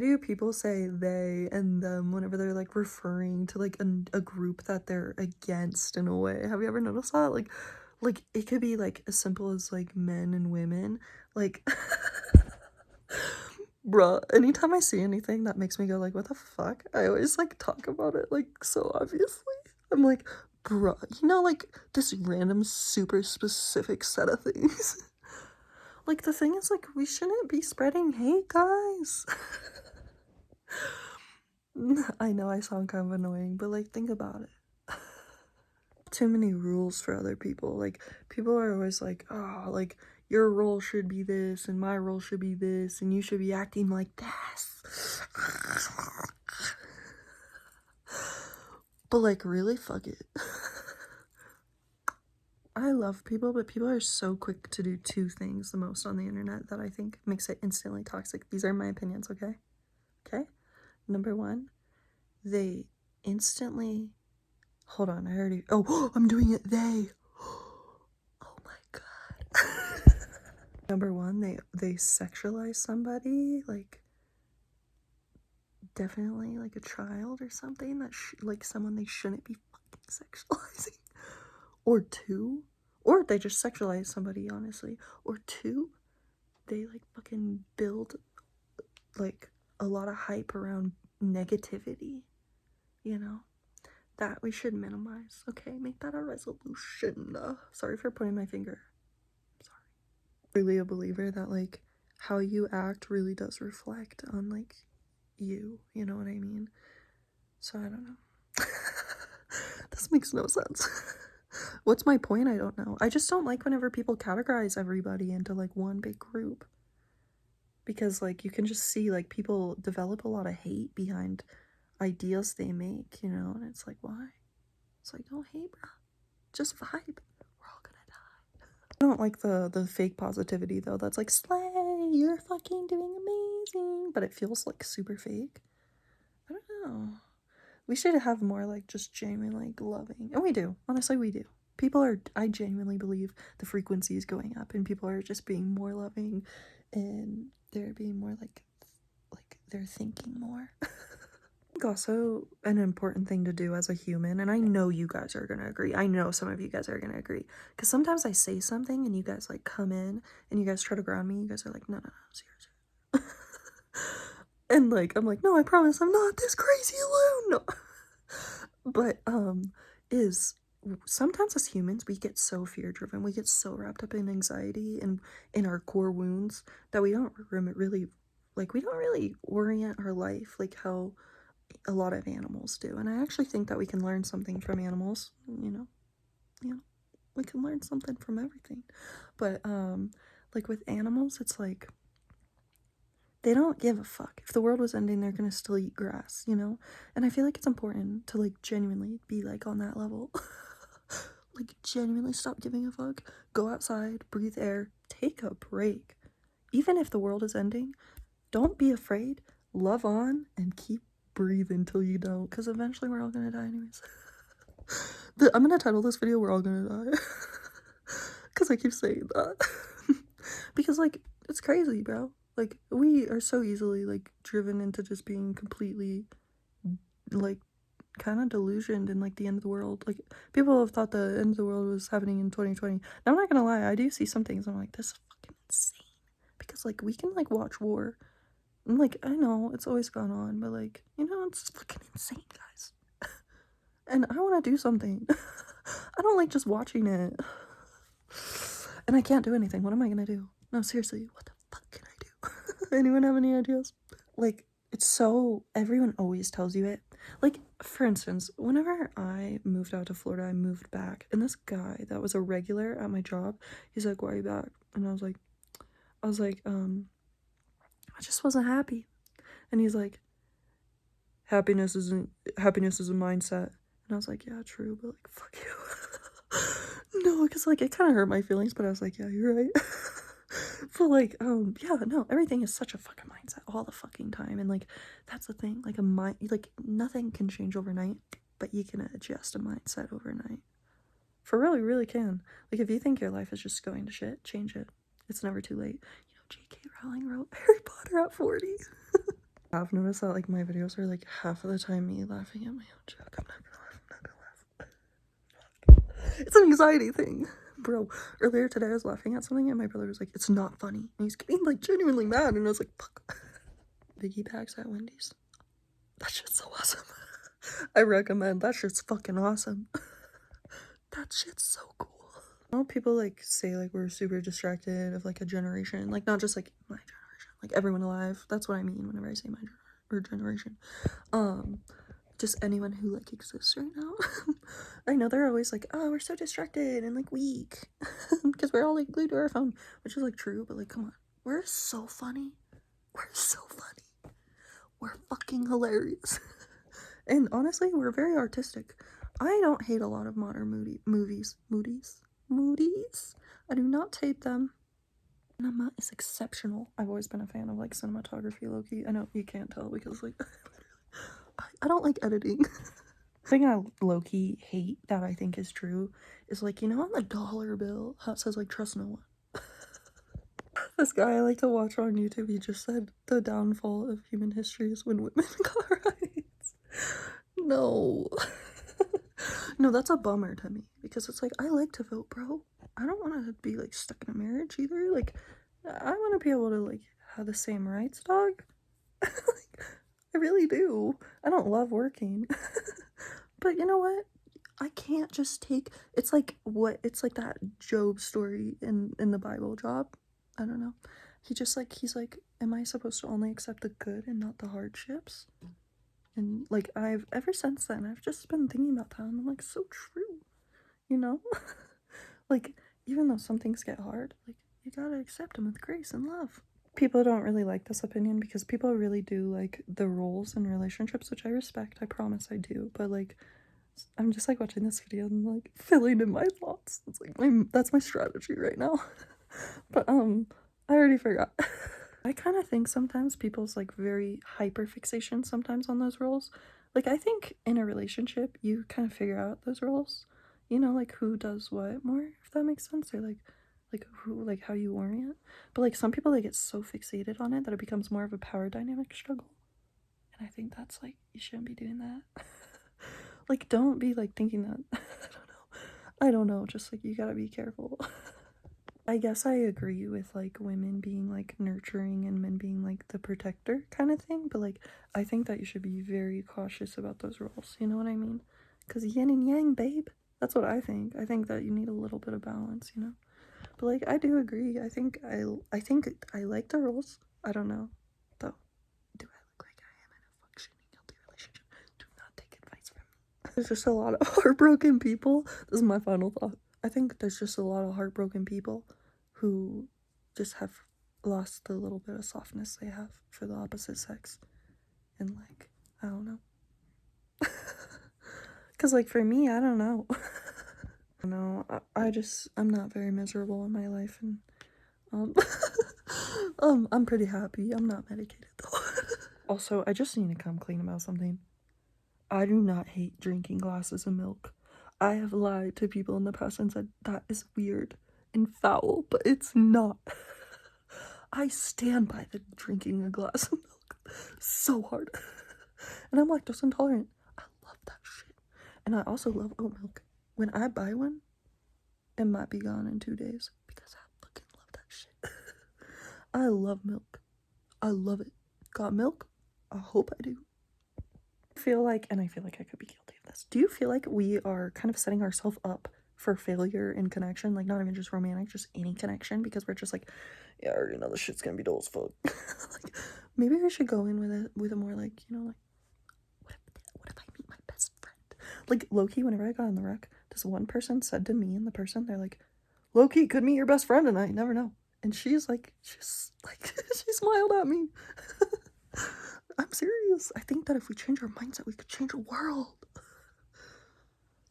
Do people say they and them whenever they're like referring to like a group that they're against in a way? Have you ever noticed that? Like it could be like as simple as like men and women. Like bruh, anytime I see anything that makes me go like, what the fuck? I always like talk about it like so obviously. I'm like, bruh, you know, like this random super specific set of things. Like the thing is like we shouldn't be spreading hate, guys. I know I sound kind of annoying, but like think about it. Too many rules for other people. Like people are always like, oh, like your role should be this and my role should be this and you should be acting like this. But like really fuck it. I love people, but people are so quick to do two things the most on the internet that I think makes it instantly toxic. These are my opinions, okay? Okay? Number one, they instantly hold on, I already oh I'm doing it, they oh my god. Number one, they sexualize somebody, like definitely like a child or something that like someone they shouldn't be fucking sexualizing. Or two, or they just sexualize somebody, honestly. Or two, they like fucking build like a lot of hype around negativity, you know? That we should minimize, okay? Make that a resolution. Sorry for pointing my finger. Sorry. Really a believer that like how you act really does reflect on like you know what I mean? So I don't know. This makes no sense. What's my point? I don't know. I just don't like whenever people categorize everybody into like one big group. Because like you can just see like people develop a lot of hate behind ideas they make, you know, and it's like, why? It's like, don't hate, bro. Just vibe. We're all gonna die. I don't like the fake positivity though. That's like, slay, you're fucking doing amazing. But it feels like super fake. I don't know. We should have more like just genuine like loving. And we do. Honestly, we do. People are, I genuinely believe the frequency is going up and people are just being more loving and they're being more like they're thinking more. I think also an important thing to do as a human, and I know you guys are gonna agree. I know some of you guys are gonna agree. Because sometimes I say something and you guys like come in and you guys try to ground me. You guys are like, no, seriously. And like, I'm like, no, I promise I'm not this crazy alone. No. But, is sometimes as humans, we get so fear driven. We get so wrapped up in anxiety and in our core wounds that we don't really, like, we don't really orient our life like how a lot of animals do. And I actually think that we can learn something from animals, you know, we can learn something from everything. But, like with animals, it's like, they don't give a fuck. If the world was ending, they're gonna still eat grass, you know? And I feel like it's important to, like, genuinely be, like, on that level. Like, genuinely stop giving a fuck. Go outside, breathe air, take a break. Even if the world is ending, don't be afraid. Love on and keep breathing till you don't, because eventually we're all gonna die anyways. I'm gonna title this video, We're All Gonna Die. Because I keep saying that. Because, like, it's crazy, bro. Like, we are so easily, like, driven into just being completely, like, kind of delusioned in, like, the end of the world. Like, people have thought the end of the world was happening in 2020. And I'm not gonna lie, I do see some things I'm like, this is fucking insane. Because, like, we can, like, watch war. And, like, I know it's always gone on, but, like, you know, it's fucking insane, guys. And I want to do something. I don't like just watching it. And I can't do anything. What am I gonna do? No, seriously, what the fuck can I do? Anyone have any ideas? Like, it's so, everyone always tells you it. Like, for instance, whenever I moved out to Florida, I moved back, and this guy that was a regular at my job, he's like, why are you back? And I was like, I just wasn't happy. And he's like, happiness is a mindset. And I was like, yeah, true, but like, fuck you. No, because like it kind of hurt my feelings, but I was like, yeah, you're right. But like, yeah, no, everything is such a fucking mindset all the fucking time. And like, that's the thing, like a mind, like nothing can change overnight, but you can adjust a mindset overnight. For real, you really can. Like, if you think your life is just going to shit, change it. It's never too late. You know, J.K. Rowling wrote Harry Potter at 40. I've noticed that like my videos are like half of the time me laughing at my own joke. I'm not gonna laugh. It's an anxiety thing. Bro, earlier today I was laughing at something and my brother was like, it's not funny. And he's getting like genuinely mad and I was like, fuck. Biggie packs at Wendy's. That shit's so awesome. I recommend. That shit's fucking awesome. That shit's so cool. I know people like say like we're super distracted of like a generation. Like not just like my generation. Like everyone alive. That's what I mean whenever I say my generation. Just anyone who like exists right now. I know they're always like, oh, we're so distracted and like weak. Because we're all like glued to our phone. Which is like true, but like come on. We're so funny. We're so funny. We're fucking hilarious. And honestly, we're very artistic. I don't hate a lot of modern movies. I do not hate them. Cinema is exceptional. I've always been a fan of like cinematography, low-key. I know you can't tell because like I don't like editing. The thing I low-key hate that I think is true is like, you know, on the dollar bill how it says like trust no one. This guy I like to watch on YouTube, he just said the downfall of human history is when women got rights. No. No, that's a bummer to me because it's like I like to vote, bro. I don't want to be like stuck in a marriage either. Like I want to be able to like have the same rights, dog. Like, I really do. I don't love working. But you know what? I can't just take it's like that Job story in the Bible, Job. I don't know. He's like, am I supposed to only accept the good and not the hardships? And like I've ever since then I've just been thinking about that and I'm like so true, you know? Like even though some things get hard, like you gotta accept them with grace and love. People don't really like this opinion because people really do like the roles in relationships, which I respect. I promise I do. But like I'm just like watching this video and like filling in my thoughts. It's like that's my strategy right now. But I already forgot. I kind of think sometimes people's like very hyper fixation sometimes on those roles. Like I think in a relationship you kind of figure out those roles. You know, like who does what more, if that makes sense, or like who like how you orient. But like some people they get so fixated on it that it becomes more of a power dynamic struggle. And I think that's like you shouldn't be doing that. Like don't be like thinking that. I don't know, just like you gotta be careful. I guess I agree with like women being like nurturing and men being like the protector kind of thing, but like I think that you should be very cautious about those roles, you know what I mean? Because yin and yang, babe. That's what I think. I think that you need a little bit of balance, you know? But like I do agree. I think I like the roles. I don't know though. Do I look like I am in a functioning healthy relationship? Do not take advice from me. There's just a lot of heartbroken people. This is my final thought. I think there's just a lot of heartbroken people who just have lost the little bit of softness they have for the opposite sex. And like, I don't know. Because like for me, I don't know. No, I'm not very miserable in my life and I'm pretty happy. I'm not medicated though. Also, I just need to come clean about something. I do not hate drinking glasses of milk. I have lied to people in the past and said that is weird and foul, but it's not. I stand by the drinking a glass of milk so hard. And I'm lactose intolerant. I love that shit. And I also love oat milk. When I buy one, it might be gone in 2 days because I fucking love that shit. I love milk. I love it. Got milk? I hope I do. I feel like I could be guilty of this. Do you feel like we are kind of setting ourselves up for failure in connection? Like not even just romantic, just any connection, because we're just like, yeah, I already know this shit's gonna be dull as fuck. Like maybe we should go in with a more like, you know, like what if I meet my best friend? Like low-key, whenever I got in the wreck, this one person said to me and the person, they're like, low-key could meet your best friend tonight, you never know. And she's like she smiled at me. I'm serious. I think that if we change our mindset, we could change the world.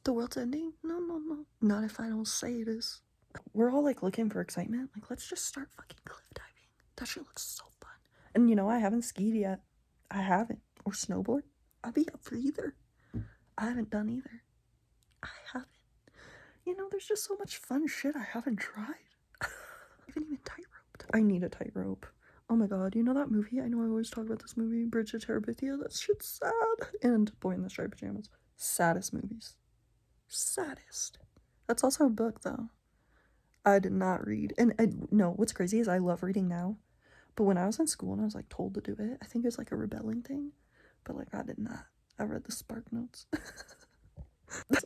The world's ending? No. Not if I don't say it is. We're all like looking for excitement. Like, let's just start fucking cliff diving. That shit looks so fun. And you know, I haven't skied yet. I haven't. Or snowboard. I'd be up for either. I haven't done either. I haven't. You know, there's just so much fun shit I haven't tried. I haven't even tightrope. I need a tightrope. Oh my god, you know that movie? I know I always talk about this movie, Bridge to Terabithia. That shit's sad. And Boy in the Striped Pajamas. Saddest movies. Saddest. That's also a book, though. I did not read. And no, what's crazy is I love reading now. But when I was in school and I was like told to do it, I think it was like a rebelling thing. But like I did not. I read the Spark Notes.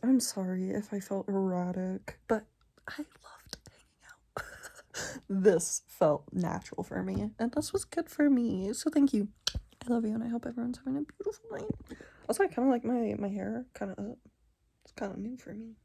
I'm sorry if I felt erratic, but I loved hanging out. This felt natural for me, and this was good for me. So thank you. I love you, and I hope everyone's having a beautiful night. Also, I kind of like my hair kind of up. It's kind of new for me.